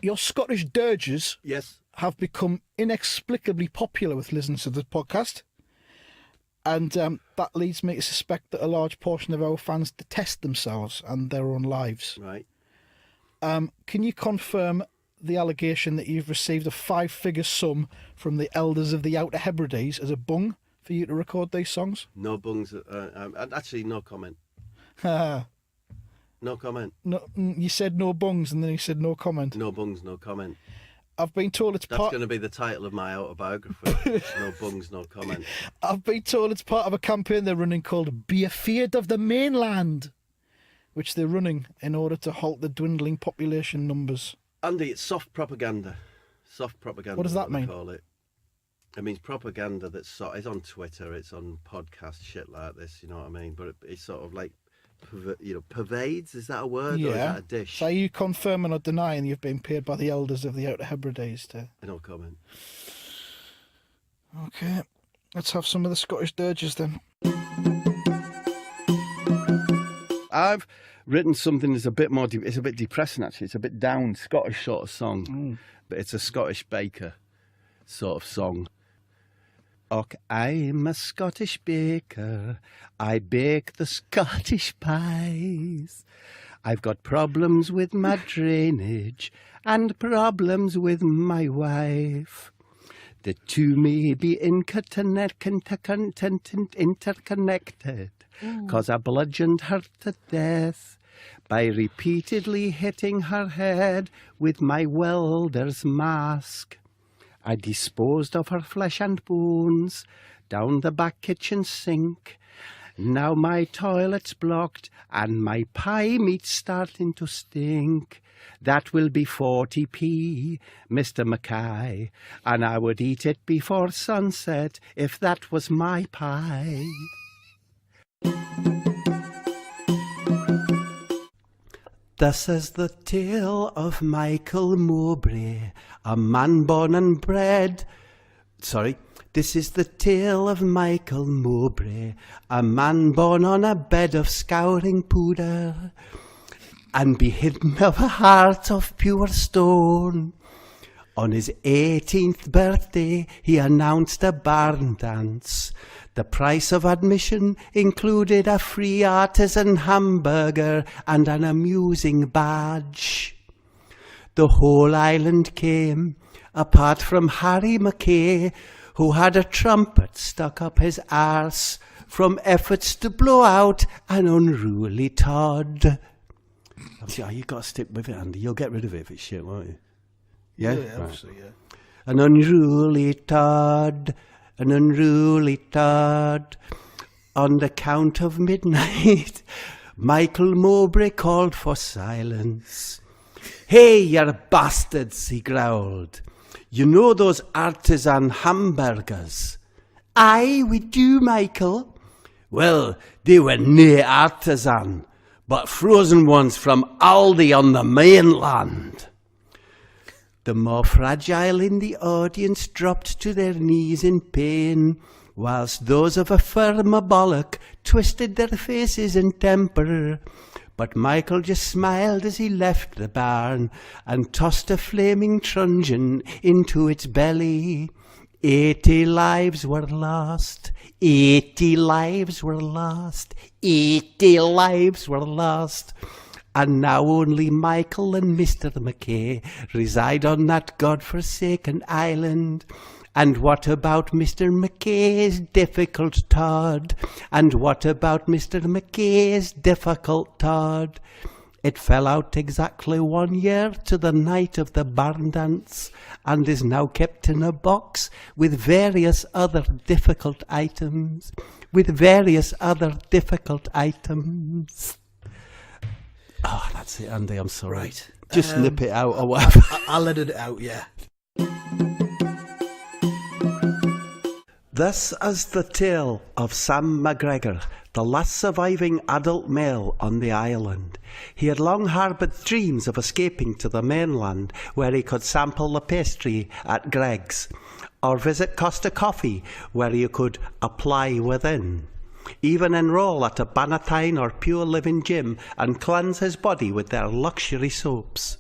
Your Scottish dirges Yes. have become inexplicably popular with listeners to the podcast. And that leads me to suspect that a large portion of our fans detest themselves and their own lives. Right. Can you confirm the allegation that you've received a 5-figure sum from the elders of the Outer Hebrides as a bung for you to record these songs? No bungs. Actually, no comment. No comment. No, you said no bungs and then you said no comment. No bungs, no comment. I've been told it's That's part. going to be the title of my autobiography. No bungs, no comment. I've been told it's part of a campaign they're running called "Be Afeard of the Mainland," which they're running in order to halt the dwindling population numbers. Andy, it's soft propaganda. Soft propaganda. What does that mean? Call it. It means propaganda that's it's on Twitter, it's on podcasts, shit like this. You know what I mean? But it's sort of like, pervades. Is that a word? Yeah. Or is that a dish? So are you confirming or denying you've been paid by the elders of the Outer Hebrides to? No comment. Okay, let's have some of the Scottish dirges then. I've written something that's a bit more. It's a bit depressing actually. It's a bit down, Scottish sort of song, but it's a Scottish baker sort of song. Och, I'm a Scottish baker. I bake the Scottish pies. I've got problems with my drainage and problems with my wife. The two may be interconnected, 'cause I bludgeoned her to death by repeatedly hitting her head with my welder's mask. I disposed of her flesh and bones down the back kitchen sink. Now my toilet's blocked and my pie meat's starting to stink. That will be 40p, Mr. Mackay, and I would eat it before sunset if that was my pie. This is the tale of Michael Mowbray, a man born and bred. This is the tale of Michael Mowbray, a man born on a bed of scouring powder, and behidden of a heart of pure stone. On his 18th birthday he announced a barn dance. The price of admission included a free artisan hamburger and an amusing badge. The whole island came, apart from Harry Mackay, who had a trumpet stuck up his arse from efforts to blow out an unruly Todd. You got to stick with it, Andy. You'll get rid of it if it's shit, won't you? Yeah, obviously, yeah. An unruly Todd. An unruly Todd. On the count of midnight, Michael Mowbray called for silence. "Hey, you bastards," he growled. "You know those artisan hamburgers?" "Aye, we do, Michael." "Well, they were nae artisan, but frozen ones from Aldi on the mainland." The more fragile in the audience dropped to their knees in pain, whilst those of a firmer bollock twisted their faces in temper. But Michael just smiled as he left the barn and tossed a flaming truncheon into its belly. 80 lives were lost. 80 lives were lost. 80 lives were lost. And now only Michael and Mr. Mackay reside on that God-forsaken island. And what about Mr. Mackay's difficult Todd? And what about Mr. Mackay's difficult Todd? It fell out exactly 1 year to the night of the barn dance, and is now kept in a box with various other difficult items. Oh, that's it, Andy, I'm sorry. Right. Just nip it out or whatever. I'll edit it out, yeah. This is the tale of Sam McGregor, the last surviving adult male on the island. He had long harboured dreams of escaping to the mainland, where he could sample the pastry at Greg's, or visit Costa Coffee, where you could apply within. Even enroll at a Bannatyne or Pure Living gym and cleanse his body with their luxury soaps.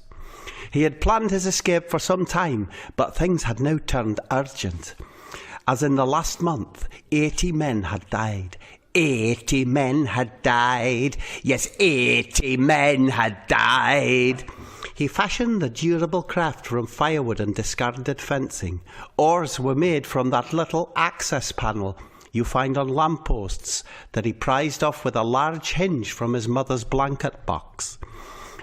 He had planned his escape for some time, but things had now turned urgent. As in the last month, 80 men had died. 80 men had died. Yes, 80 men had died. He fashioned the durable craft from firewood and discarded fencing. Oars were made from that little access panel you find on lampposts that he prized off with a large hinge from his mother's blanket box.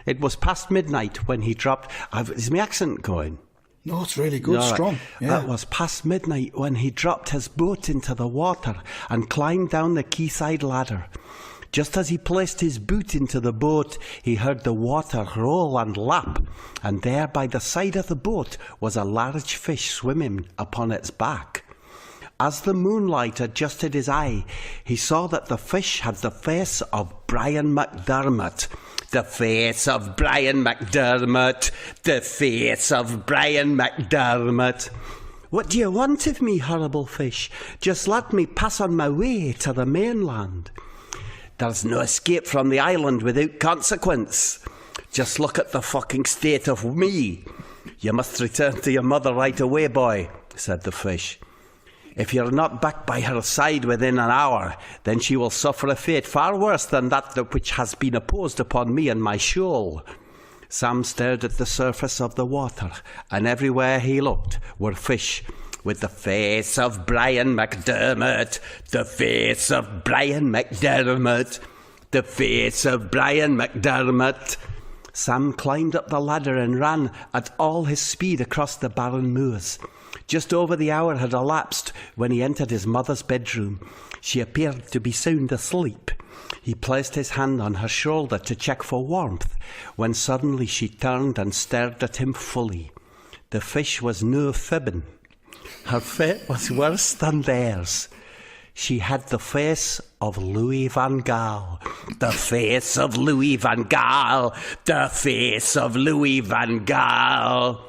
It was past midnight when he dropped... Is my accent going? No, it's really good, strong. Yeah. It was past midnight when he dropped his boat into the water and climbed down the quayside ladder. Just as he placed his boot into the boat, he heard the water roll and lap, and there by the side of the boat was a large fish swimming upon its back. As the moonlight adjusted his eye, he saw that the fish had the face of Brian McDermott. The face of Brian McDermott. The face of Brian McDermott. What do you want of me, horrible fish? Just let me pass on my way to the mainland. There's no escape from the island without consequence. Just look at the fucking state of me. You must return to your mother right away, boy, said the fish. If you're not back by her side within an hour, then she will suffer a fate far worse than that which has been imposed upon me and my shoal. Sam stared at the surface of the water, and everywhere he looked were fish, with the face of Brian McDermott, the face of Brian McDermott, the face of Brian McDermott. Sam climbed up the ladder and ran at all his speed across the barren moors. Just over the hour had elapsed when he entered his mother's bedroom. She appeared to be sound asleep. He placed his hand on her shoulder to check for warmth, when suddenly she turned and stared at him fully. The fish was no fibbing. Her fate was worse than theirs. She had the face of Louis van Gaal. The face of Louis van Gaal. The face of Louis van Gaal.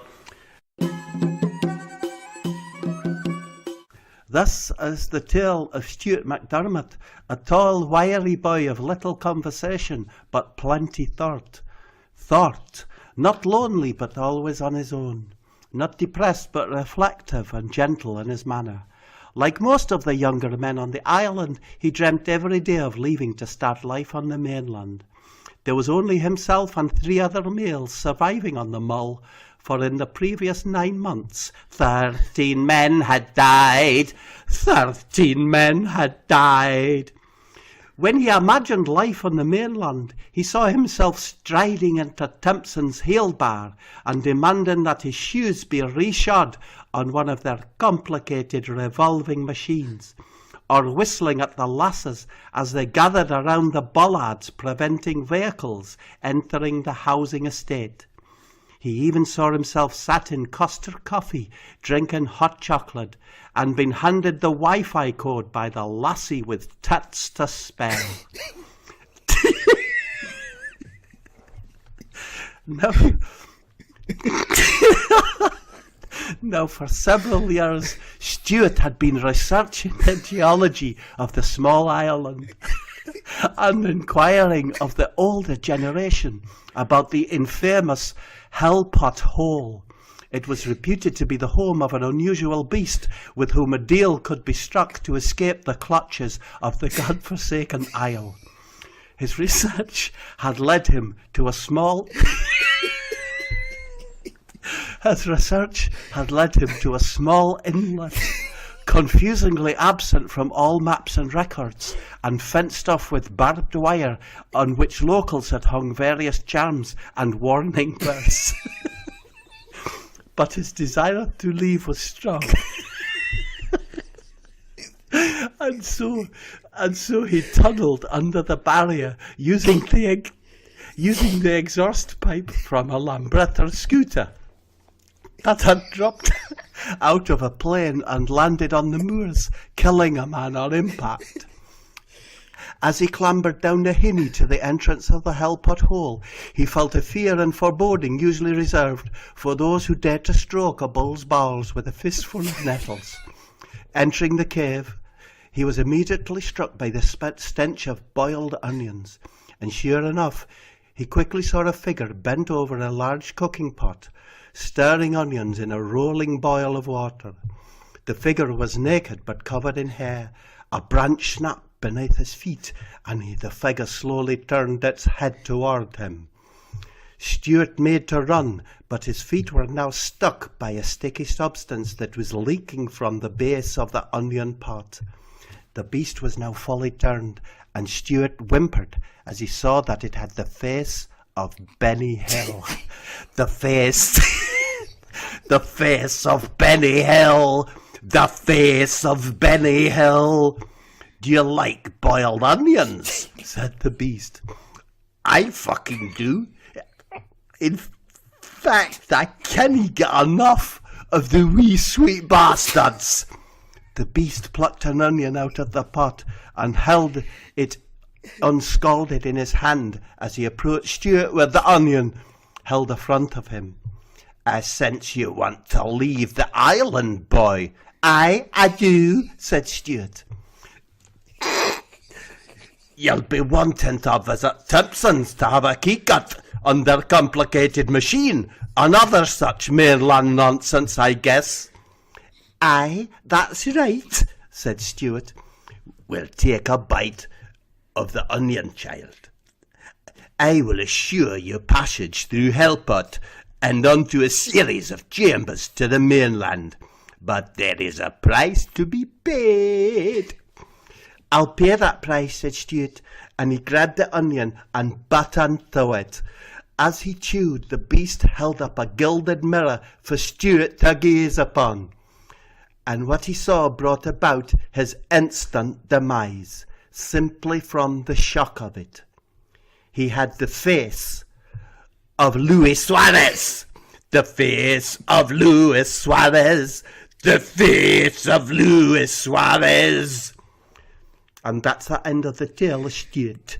This is the tale of Stuart MacDermot, a tall, wiry boy of little conversation, but plenty thought. Thought, not lonely, but always on his own. Not depressed, but reflective and gentle in his manner. Like most of the younger men on the island, he dreamt every day of leaving to start life on the mainland. There was only himself and 3 other males surviving on the Mull, for in the previous 9 months, 13 men had died. 13 men had died. When he imagined life on the mainland, he saw himself striding into Timpson's Hale Bar and demanding that his shoes be reshod on one of their complicated revolving machines, or whistling at the lasses as they gathered around the bollards preventing vehicles entering the housing estate. He even saw himself sat in Costa Coffee, drinking hot chocolate, and been handed the Wi-Fi code by the lassie with tits to spare. Now, for several years, Stuart had been researching the geology of the small island and inquiring of the older generation about the infamous Hellpot Hole. It was reputed to be the home of an unusual beast with whom a deal could be struck to escape the clutches of the godforsaken isle. His research had led him to a small... inlet, confusingly absent from all maps and records, and fenced off with barbed wire on which locals had hung various charms and warning bells. But his desire to leave was strong. and so he tunnelled under the barrier using the exhaust pipe from a Lambretta scooter that had dropped out of a plane and landed on the moors, killing a man on impact. As he clambered down the hinny to the entrance of the Hellpot Hole, he felt a fear and foreboding usually reserved for those who dared to stroke a bull's bowels with a fistful of nettles. Entering the cave, he was immediately struck by the stench of boiled onions, and sure enough, he quickly saw a figure bent over a large cooking pot, stirring onions in a rolling boil of water. The figure was naked but covered in hair. A branch snapped beneath his feet, and the figure slowly turned its head toward him. Stuart made to run, but his feet were now stuck by a sticky substance that was leaking from the base of the onion pot. The beast was now fully turned, and Stuart whimpered as he saw that it had the face of Benny Hill. The face of Benny Hill! The face of Benny Hill! "Do you like boiled onions?" said the beast. "I fucking do. In fact, I can't get enough of the wee sweet bastards." The beast plucked an onion out of the pot and held it unscalded in his hand as he approached Stuart with the onion held in front of him. "I sense you want to leave the island, boy." I do," said Stuart. "You'll be wanting to visit Timpson's to have a keycut on their complicated machine and other such mainland nonsense, I guess." "Aye, that's right," said Stuart. "We'll take a bite of the onion, child. I will assure you passage through Hellpot and onto a series of chambers to the mainland. But there is a price to be paid." "I'll pay that price," said Stuart, and he grabbed the onion and bit into it. As he chewed, the beast held up a gilded mirror for Stuart to gaze upon. And what he saw brought about his instant demise, simply from the shock of it. He had the face of Luis Suarez! The face of Luis Suarez! The face of Luis Suarez! And that's the end of the tale of Stuart.